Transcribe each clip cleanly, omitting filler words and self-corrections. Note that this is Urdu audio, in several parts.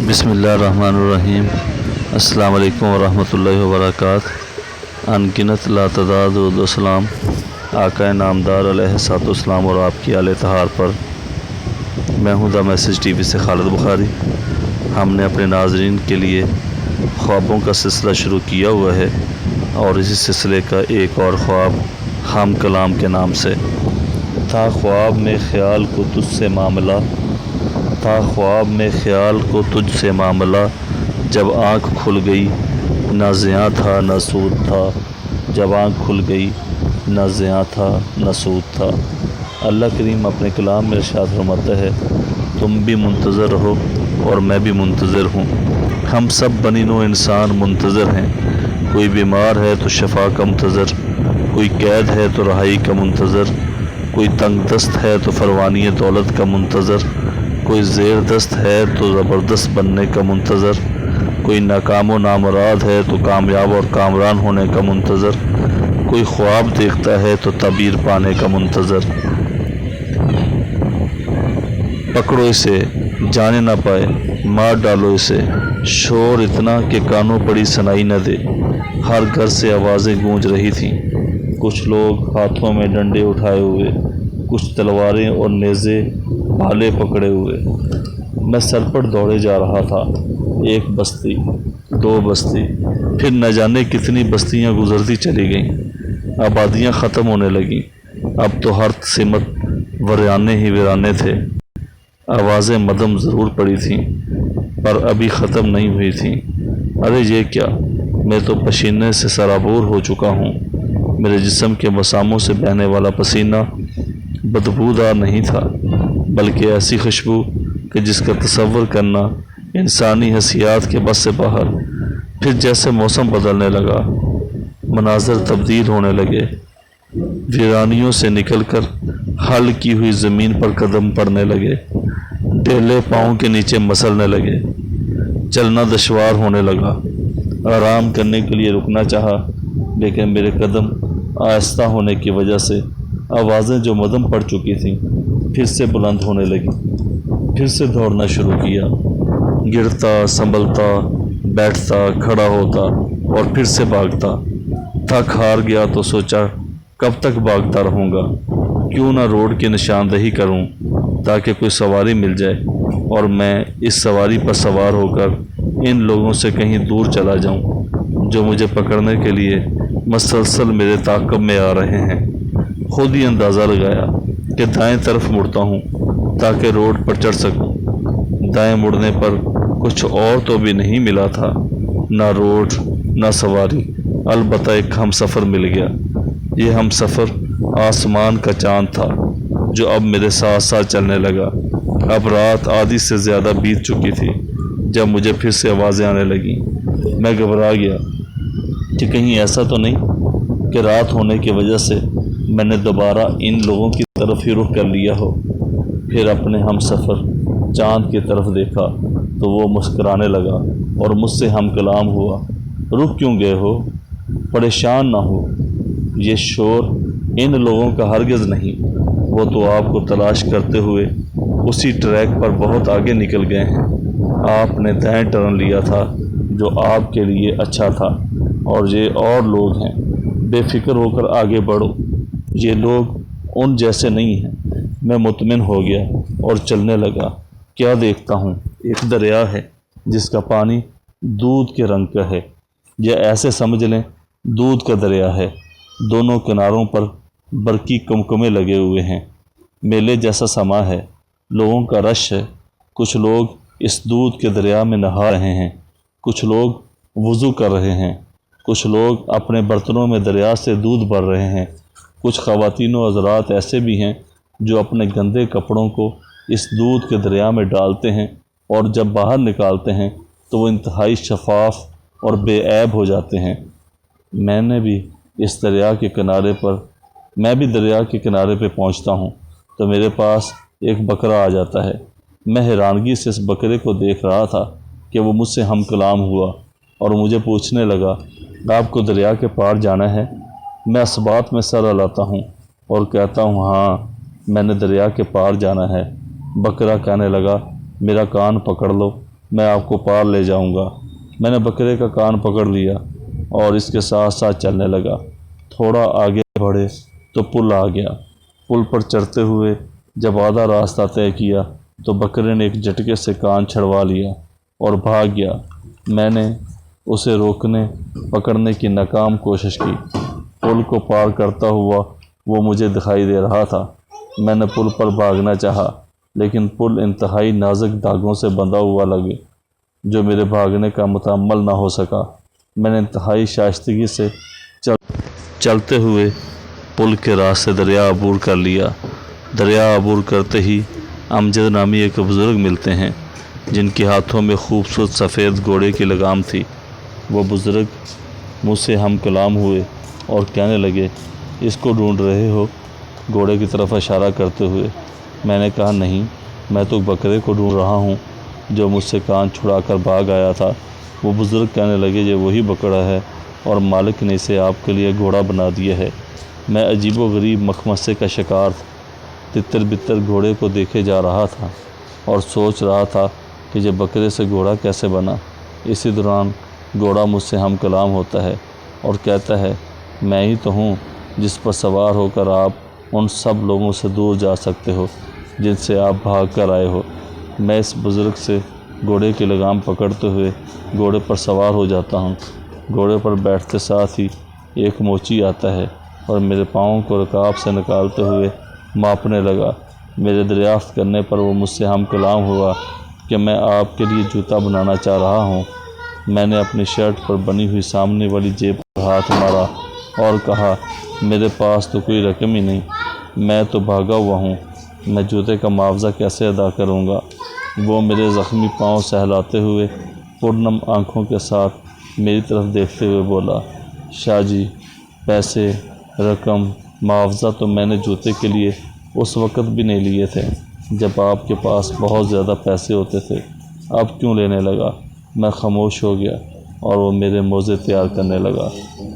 بسم اللہ الرحمن الرحیم۔ السلام علیکم ورحمۃ اللہ وبرکاتہ۔ انگنت لا تعداد درود و سلام آقا نامدار علیہ الصلوۃ والسلام اور آپ کی آل طہار پر۔ میں ہوں دا میسج ٹی وی سے خالد بخاری۔ ہم نے اپنے ناظرین کے لیے خوابوں کا سلسلہ شروع کیا ہوا ہے، اور اسی سلسلے کا ایک اور خواب ہم کلام کے نام سے تھا۔ خواب میں خیال کو تجھ سے معاملہ تھا، خواب میں خیال کو تجھ سے معاملہ، جب آنکھ کھل گئی نہ زیاں تھا نہ سود تھا، جب آنکھ کھل گئی نہ زیاں تھا نہ سود تھا۔ اللہ کریم اپنے کلام میں ارشاد فرماتا ہے، تم بھی منتظر رہو اور میں بھی منتظر ہوں۔ ہم سب بنی نوع انسان منتظر ہیں۔ کوئی بیمار ہے تو شفا کا منتظر، کوئی قید ہے تو رہائی کا منتظر، کوئی تنگ دست ہے تو فروانی دولت کا منتظر، کوئی زیر دست ہے تو زبردست بننے کا منتظر، کوئی ناکام و نامراد ہے تو کامیاب اور کامران ہونے کا منتظر، کوئی خواب دیکھتا ہے تو تعبیر پانے کا منتظر۔ پکڑو اسے جانے نہ پائے، مار ڈالو اسے، شور اتنا کہ کانوں پڑی سنائی نہ دے۔ ہر گھر سے آوازیں گونج رہی تھیں، کچھ لوگ ہاتھوں میں ڈنڈے اٹھائے ہوئے، کچھ تلواریں اور نیزے بھالے پکڑے ہوئے۔ میں سر پر دوڑے جا رہا تھا، ایک بستی، دو بستی، پھر نہ جانے کتنی بستیاں گزرتی چلی گئیں۔ آبادیاں ختم ہونے لگیں، اب تو ہر سمت ویرانے ہی ویرانے تھے۔ آوازیں مدھم ضرور پڑی تھیں، پر ابھی ختم نہیں ہوئی تھیں۔ ارے یہ کیا، میں تو پسینے سے سرابور ہو چکا ہوں۔ میرے جسم کے مساموں سے بہنے والا پسینہ بدبودار نہیں تھا، بلکہ ایسی خوشبو کہ جس کا تصور کرنا انسانی حسیات کے بس سے باہر۔ پھر جیسے موسم بدلنے لگا، مناظر تبدیل ہونے لگے، ویرانیوں سے نکل کر حل کی ہوئی زمین پر قدم پڑنے لگے، ڈیلے پاؤں کے نیچے مسلنے لگے، چلنا دشوار ہونے لگا۔ آرام کرنے کے لیے رکنا چاہا، لیکن میرے قدم آہستہ ہونے کی وجہ سے آوازیں جو مدھم پڑ چکی تھیں پھر سے بلند ہونے لگیں۔ پھر سے دوڑنا شروع کیا، گرتا، سنبھلتا، بیٹھتا، کھڑا ہوتا اور پھر سے بھاگتا۔ تھک ہار گیا تو سوچا کب تک بھاگتا رہوں گا، کیوں نہ روڈ کی نشاندہی کروں تاکہ کوئی سواری مل جائے اور میں اس سواری پر سوار ہو کر ان لوگوں سے کہیں دور چلا جاؤں جو مجھے پکڑنے کے لیے مسلسل میرے تعاقب میں آ رہے ہیں۔ خود ہی اندازہ لگایا کہ دائیں طرف مڑتا ہوں تاکہ روڈ پر چڑھ سکوں۔ دائیں مڑنے پر کچھ اور تو بھی نہیں ملا تھا، نہ روڈ نہ سواری، البتہ ایک ہم سفر مل گیا۔ یہ ہم سفر آسمان کا چاند تھا جو اب میرے ساتھ ساتھ چلنے لگا۔ اب رات آدھی سے زیادہ بیت چکی تھی جب مجھے پھر سے آوازیں آنے لگیں۔ میں گھبرا گیا کہ کہیں ایسا تو نہیں کہ رات ہونے کی وجہ سے میں نے دوبارہ ان لوگوں کی طرف ہی رخ کر لیا ہو۔ پھر اپنے ہم سفر چاند کی طرف دیکھا تو وہ مسکرانے لگا اور مجھ سے ہم کلام ہوا۔ رک کیوں گئے ہو؟ پریشان نہ ہو، یہ شور ان لوگوں کا ہرگز نہیں، وہ تو آپ کو تلاش کرتے ہوئے اسی ٹریک پر بہت آگے نکل گئے ہیں۔ آپ نے دائیں ٹرن لیا تھا جو آپ کے لیے اچھا تھا، اور یہ اور لوگ ہیں، بے فکر ہو کر آگے بڑھو، یہ لوگ ان جیسے نہیں ہیں۔ میں مطمئن ہو گیا اور چلنے لگا۔ کیا دیکھتا ہوں، ایک دریا ہے جس کا پانی دودھ کے رنگ کا ہے، یا ایسے سمجھ لیں دودھ کا دریا ہے۔ دونوں کناروں پر برقی کمکمے لگے ہوئے ہیں، میلے جیسا سما ہے، لوگوں کا رش ہے۔ کچھ لوگ اس دودھ کے دریا میں نہا رہے ہیں، کچھ لوگ وضو کر رہے ہیں، کچھ لوگ اپنے برتنوں میں دریا سے دودھ بھر رہے ہیں۔ کچھ خواتین و حضرات ایسے بھی ہیں جو اپنے گندے کپڑوں کو اس دودھ کے دریا میں ڈالتے ہیں، اور جب باہر نکالتے ہیں تو وہ انتہائی شفاف اور بے عیب ہو جاتے ہیں۔ میں بھی دریا کے کنارے پہ پہنچتا ہوں تو میرے پاس ایک بکرا آ جاتا ہے۔ میں حیرانگی سے اس بکرے کو دیکھ رہا تھا کہ وہ مجھ سے ہم کلام ہوا اور مجھے پوچھنے لگا، آپ کو دریا کے پار جانا ہے؟ میں اس بات میں سر ہلاتا ہوں اور کہتا ہوں، ہاں میں نے دریا کے پار جانا ہے۔ بکرا کہنے لگا، میرا کان پکڑ لو، میں آپ کو پار لے جاؤں گا۔ میں نے بکرے کا کان پکڑ لیا اور اس کے ساتھ ساتھ چلنے لگا۔ تھوڑا آگے بڑھے تو پل آ گیا۔ پل پر چڑھتے ہوئے جب آدھا راستہ طے کیا تو بکرے نے ایک جھٹکے سے کان چھڑوا لیا اور بھاگ گیا۔ میں نے اسے روکنے پکڑنے کی ناکام کوشش کی۔ پل کو پار کرتا ہوا وہ مجھے دکھائی دے رہا تھا۔ میں نے پل پر بھاگنا چاہا لیکن پل انتہائی نازک دھاگوں سے بندھا ہوا لگے جو میرے بھاگنے کا متحمل نہ ہو سکا۔ میں نے انتہائی شائستگی سے چلتے ہوئے پل کے راستے دریا عبور کر لیا۔ دریا عبور کرتے ہی امجد نامی ایک بزرگ ملتے ہیں جن کے ہاتھوں میں خوبصورت سفید گھوڑے کی لگام تھی۔ وہ بزرگ مجھ سے ہم کلام ہوئے اور کہنے لگے، اس کو ڈھونڈ رہے ہو؟ گھوڑے کی طرف اشارہ کرتے ہوئے۔ میں نے کہا، نہیں، میں تو بکرے کو ڈھونڈ رہا ہوں جو مجھ سے کان چھڑا کر بھاگ آیا تھا۔ وہ بزرگ کہنے لگے، یہ وہی بکرا ہے اور مالک نے اسے آپ کے لیے گھوڑا بنا دیا ہے۔ میں عجیب و غریب مخمصے کا شکار تتر بتر گھوڑے کو دیکھے جا رہا تھا اور سوچ رہا تھا کہ یہ بکرے سے گھوڑا کیسے بنا۔ اسی دوران گھوڑا مجھ سے ہم کلام ہوتا ہے اور کہتا ہے، میں ہی تو ہوں جس پر سوار ہو کر آپ ان سب لوگوں سے دور جا سکتے ہو جن سے آپ بھاگ کر آئے ہو۔ میں اس بزرگ سے گھوڑے کی لگام پکڑتے ہوئے گھوڑے پر سوار ہو جاتا ہوں۔ گھوڑے پر بیٹھتے ساتھ ہی ایک موچی آتا ہے اور میرے پاؤں کو رکاب سے نکالتے ہوئے ماپنے لگا۔ میرے دریافت کرنے پر وہ مجھ سے ہم کلام ہوا کہ میں آپ کے لیے جوتا بنانا چاہ رہا ہوں۔ میں نے اپنی شرٹ پر بنی ہوئی سامنے والی جیب پر ہاتھ مارا اور کہا، میرے پاس تو کوئی رقم ہی نہیں، میں تو بھاگا ہوا ہوں، میں جوتے کا معاوضہ کیسے ادا کروں گا؟ وہ میرے زخمی پاؤں سہلاتے ہوئے پرنم آنکھوں کے ساتھ میری طرف دیکھتے ہوئے بولا، شاہ جی، پیسے، رقم، معاوضہ تو میں نے جوتے کے لیے اس وقت بھی نہیں لیے تھے جب آپ کے پاس بہت زیادہ پیسے ہوتے تھے، اب کیوں لینے لگا؟ میں خاموش ہو گیا اور وہ میرے موزے تیار کرنے لگا۔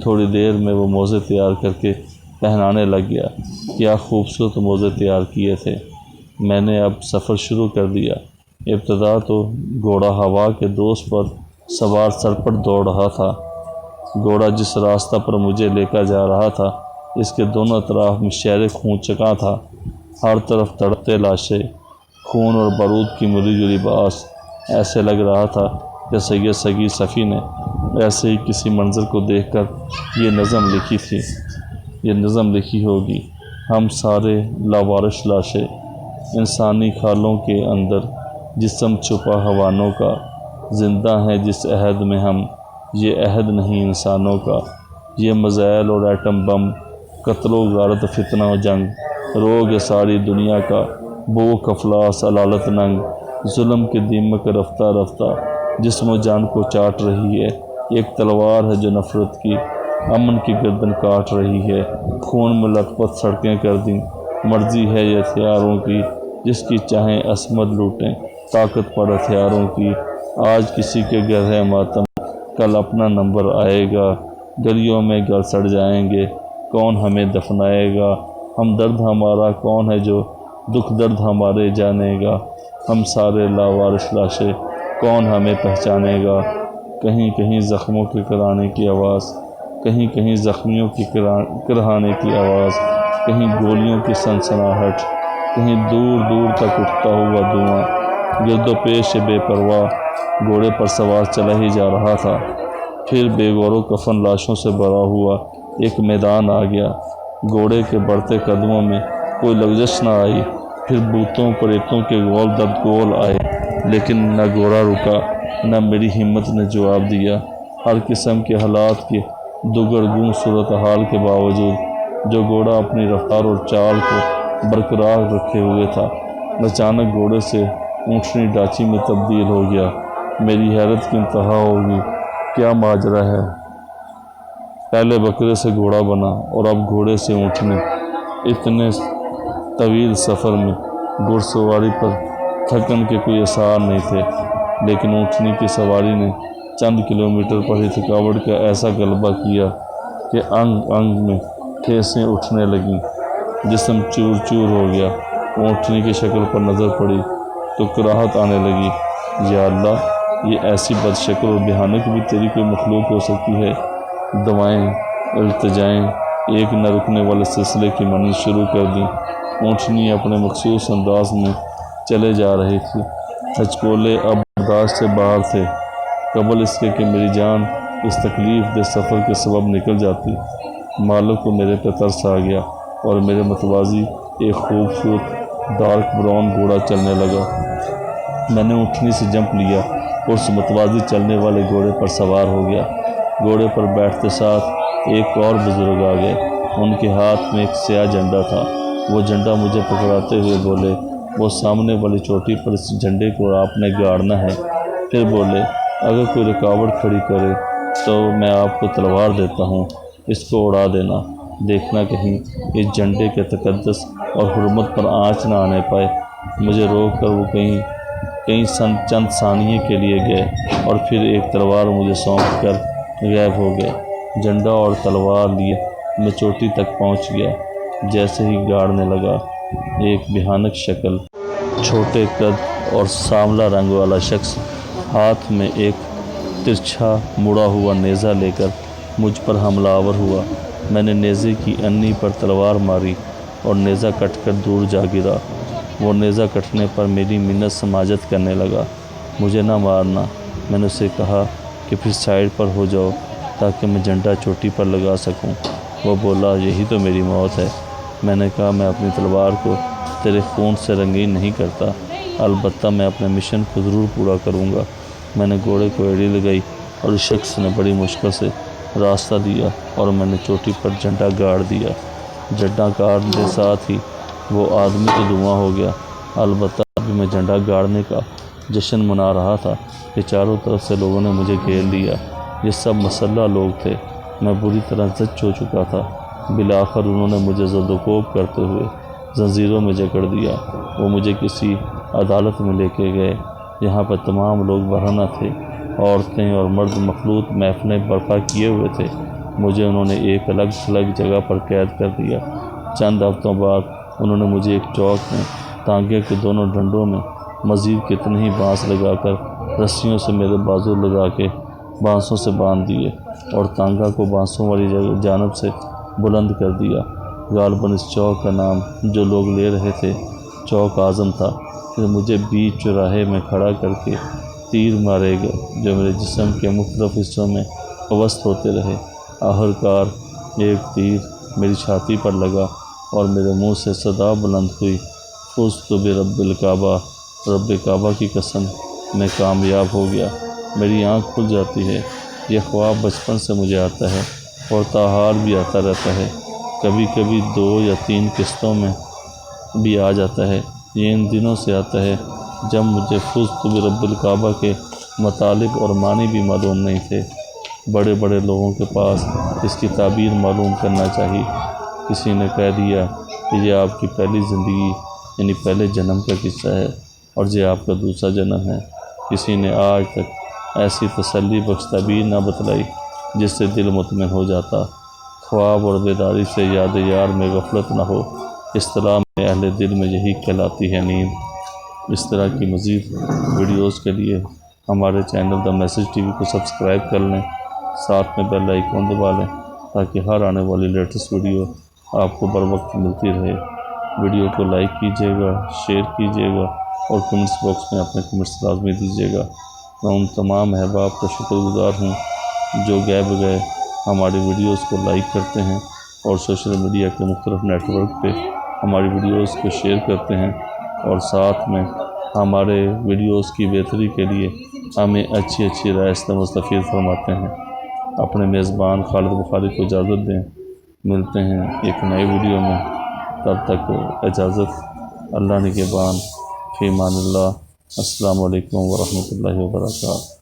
تھوڑی دیر میں وہ موزے تیار کر کے پہنانے لگ گیا۔ کیا خوبصورت موزے تیار کیے تھے۔ میں نے اب سفر شروع کر دیا۔ ابتدا تو گھوڑا ہوا کے دوست پر سوار سرپٹ دوڑ رہا تھا۔ گھوڑا جس راستہ پر مجھے لے کر جا رہا تھا اس کے دونوں اطراف میں شہر خون چکا تھا۔ ہر طرف تڑپتے لاشیں، خون اور بارود کی ملی جلی باعث۔ ایسے لگ رہا تھا کہ سید سگی صفی نے ایسے ہی کسی منظر کو دیکھ کر یہ نظم لکھی تھی، یہ نظم لکھی ہوگی۔ ہم سارے لاوارث لاشیں، انسانی کھالوں کے اندر جسم چھپا حیوانوں کا، زندہ ہیں جس عہد میں ہم، یہ عہد نہیں انسانوں کا۔ یہ میزائل اور ایٹم بم، قتل و غارت، فتنہ و جنگ، روگ ہے ساری دنیا کا، بھوک افلاس علالت ننگ، ظلم کے دیمک رفتہ رفتہ جسم و جان کو چاٹ رہی ہے۔ ایک تلوار ہے جو نفرت کی امن کی گردن کاٹ رہی ہے، خون میں لت پت سڑکیں کر دیں۔ مرضی ہے یہ ہتھیاروں کی جس کی چاہیں عصمت لوٹیں، طاقت پر ہتھیاروں کی۔ آج کسی کے گھر ہے ماتم، کل اپنا نمبر آئے گا، گلیوں میں گھر سڑ جائیں گے، کون ہمیں دفنائے گا؟ ہمدرد ہمارا کون ہے جو دکھ درد ہمارے جانے گا؟ ہم سارے لاوارث لاشیں، کون ہمیں پہچانے گا؟ کہیں کہیں زخموں کے کرانے کی آواز، کہیں کہیں زخمیوں کی کرہانے کی آواز، کہیں گولیوں کی سنسناہٹ، کہیں دور دور تک اٹھتا ہوا دھواں۔ گرد و پیش بے پرواہ گھوڑے پر سوار چلا ہی جا رہا تھا۔ پھر بے غور و کفن لاشوں سے بھرا ہوا ایک میدان آ گیا۔ گھوڑے کے بڑھتے قدموں میں کوئی لغزش نہ آئی۔ پھر بھوتوں پریتوں کے گول در گول آئے، لیکن نہ گھوڑا رکا، نہ میری ہمت نے جواب دیا۔ ہر قسم کے حالات کے دگرگوں صورتحال کے باوجود جو گھوڑا اپنی رفتار اور چال کو برقرار رکھے ہوئے تھا، اچانک گھوڑے سے اونٹنی ڈاچی میں تبدیل ہو گیا۔ میری حیرت کی انتہا ہوگی، کیا ماجرا ہے؟ پہلے بکرے سے گھوڑا بنا اور اب گھوڑے سے اونٹنی۔ اتنے طویل سفر میں گھڑ سواری پر تھکن کے کوئی آثار نہیں تھے، لیکن اونٹنی کی سواری نے چند کلومیٹر پر ہی تھکاوٹ کا ایسا غلبہ کیا کہ انگ انگ میں ٹھیسیں اٹھنے لگیں، جسم چور چور ہو گیا۔ اونٹنی کی شکل پر نظر پڑی تو کراہت آنے لگی۔ یا اللہ! یہ ایسی بدشکل اور بھیانک بھی تیری کوئی مخلوق ہو سکتی ہے؟ دعائیں، التجائیں ایک نہ رکنے والے سلسلے کی مانند شروع کر دیں۔ اونٹنی اپنے مخصوص انداز میں چلے جا رہی تھی۔ ہچکولے اب برداشت سے باہر تھے۔ قبل اس کے کہ میری جان اس تکلیف دہ سفر کے سبب نکل جاتی، مالک کو میرے پہ ترس آ گیا اور میرے متوازی ایک خوبصورت ڈارک براؤن گھوڑا چلنے لگا۔ میں نے اونٹنی سے جمپ لیا اور اس متوازی چلنے والے گھوڑے پر سوار ہو گیا۔ گھوڑے پر بیٹھتے ساتھ ایک اور بزرگ آ گئے۔ ان کے ہاتھ میں ایک سیاہ جھنڈا تھا۔ وہ جھنڈا مجھے پکڑاتے ہوئے بولے، وہ سامنے والی چوٹی پر اس جھنڈے کو آپ نے گاڑنا ہے۔ پھر بولے، اگر کوئی رکاوٹ کھڑی کرے تو میں آپ کو تلوار دیتا ہوں، اس کو اڑا دینا، دیکھنا کہیں اس جھنڈے کے تقدس اور حرمت پر آنچ نہ آنے پائے۔ مجھے روک کر وہ چند ثانیے کے لیے گئے اور پھر ایک تلوار مجھے سونپ کر غائب ہو گئے۔ جھنڈا اور تلوار لیے میں چوٹی تک پہنچ گیا۔ جیسے ہی گاڑنے لگا، ایک بھیانک شکل، چھوٹے قد اور سانولا رنگ والا شخص ہاتھ میں ایک ترچھا مڑا ہوا نیزہ لے کر مجھ پر حملہ آور ہوا۔ میں نے نیزے کی انی پر تلوار ماری اور نیزہ کٹ کر دور جا گرا۔ وہ نیزہ کٹنے پر میری منت سماجت کرنے لگا، مجھے نہ مارنا۔ میں نے اسے کہا کہ پھر سائڈ پر ہو جاؤ تاکہ میں جھنڈا چوٹی پر لگا سکوں۔ وہ بولا، یہی تو میری موت ہے۔ میں نے کہا، میں اپنی تلوار کو تیرے خون سے رنگین نہیں کرتا، البتہ میں اپنے مشن کو ضرور پورا کروں گا۔ میں نے گھوڑے کو ایڑی لگائی اور اس شخص نے بڑی مشکل سے راستہ دیا اور میں نے چوٹی پر جھنڈا گاڑ دیا۔ جھنڈا گاڑنے ساتھ ہی وہ آدمی تو دھواں ہو گیا، البتہ ابھی میں جھنڈا گاڑنے کا جشن منا رہا تھا کہ چاروں طرف سے لوگوں نے مجھے گھیر لیا۔ یہ سب مسلح لوگ تھے۔ میں بری طرح زچ ہو چکا تھا۔ بالآخر انہوں نے مجھے زد و کوب کرتے ہوئے زنجیروں میں جکڑ دیا۔ وہ مجھے کسی عدالت میں لے کے گئے۔ یہاں پر تمام لوگ برہنہ تھے، عورتیں اور مرد مخلوط محفلیں برپا کیے ہوئے تھے۔ مجھے انہوں نے ایک الگ تھلگ جگہ پر قید کر دیا۔ چند ہفتوں بعد انہوں نے مجھے ایک چوک میں ٹانگے کے دونوں ڈنڈوں میں مزید کتنے ہی بانس لگا کر رسیوں سے میرے بازو لگا کے بانسوں سے باندھ دیے اور ٹانگا کو بانسوں والی جانب سے بلند کر دیا۔ غالباً اس چوک کا نام جو لوگ لے رہے تھے چوک اعظم تھا۔ پھر مجھے بیچ چوراہے میں کھڑا کر کے تیر مارے گئے جو میرے جسم کے مختلف حصوں میں پوست ہوتے رہے۔ آخرکار ایک تیر میری چھاتی پر لگا اور میرے منہ سے صدا بلند ہوئی، فزت برب الکعبہ، رب کعبہ کی قسم، میں کامیاب ہو گیا۔ میری آنکھ کھل جاتی ہے۔ یہ خواب بچپن سے مجھے آتا ہے اور تاحال بھی آتا رہتا ہے، کبھی کبھی 2 یا 3 قسطوں میں بھی آ جاتا ہے۔ یہ ان دنوں سے آتا ہے جب مجھے فزت برب الکعبہ کے مطالب اور معنی بھی معلوم نہیں تھے۔ بڑے بڑے لوگوں کے پاس اس کی تعبیر معلوم کرنا چاہیے۔ کسی نے کہہ دیا کہ یہ آپ کی پہلی زندگی یعنی پہلے جنم کا قصہ ہے اور یہ آپ کا دوسرا جنم ہے۔ کسی نے آج تک ایسی تسلی بخش تعبیر نہ بتلائی جس سے دل مطمئن ہو جاتا۔ خواب اور بیداری سے یاد یار میں غفلت نہ ہو، اصطلاح میں اہل دل میں یہی کہلاتی ہے نیند۔ اس طرح کی مزید ویڈیوز کے لیے ہمارے channel the message T V کو سبسکرائب کر لیں، ساتھ میں بیل آئیکن دبا لیں تاکہ ہر آنے والی لیٹسٹ ویڈیو آپ کو بر وقت ملتی رہے۔ ویڈیو کو لائک کیجیے گا، شیئر کیجیے گا اور کمنٹس باکس میں اپنے کمنٹس لازمی دیجیے گا۔ میں ان تمام احباب کا شکر گزار ہوں جو گئے بغیر ہماری ویڈیوز کو لائک کرتے ہیں اور سوشل میڈیا کے مختلف نیٹ ورک پہ ہماری ویڈیوز کو شیئر کرتے ہیں اور ساتھ میں ہمارے ویڈیوز کی بہتری کے لیے ہمیں اچھی رائے مستفید فرماتے ہیں۔ اپنے میزبان خالد بخاری کو اجازت دیں، ملتے ہیں ایک نئی ویڈیو میں، تب تک اجازت، اللہ نگہبان، فی امان اللہ، السلام علیکم ورحمۃ اللہ وبرکاتہ۔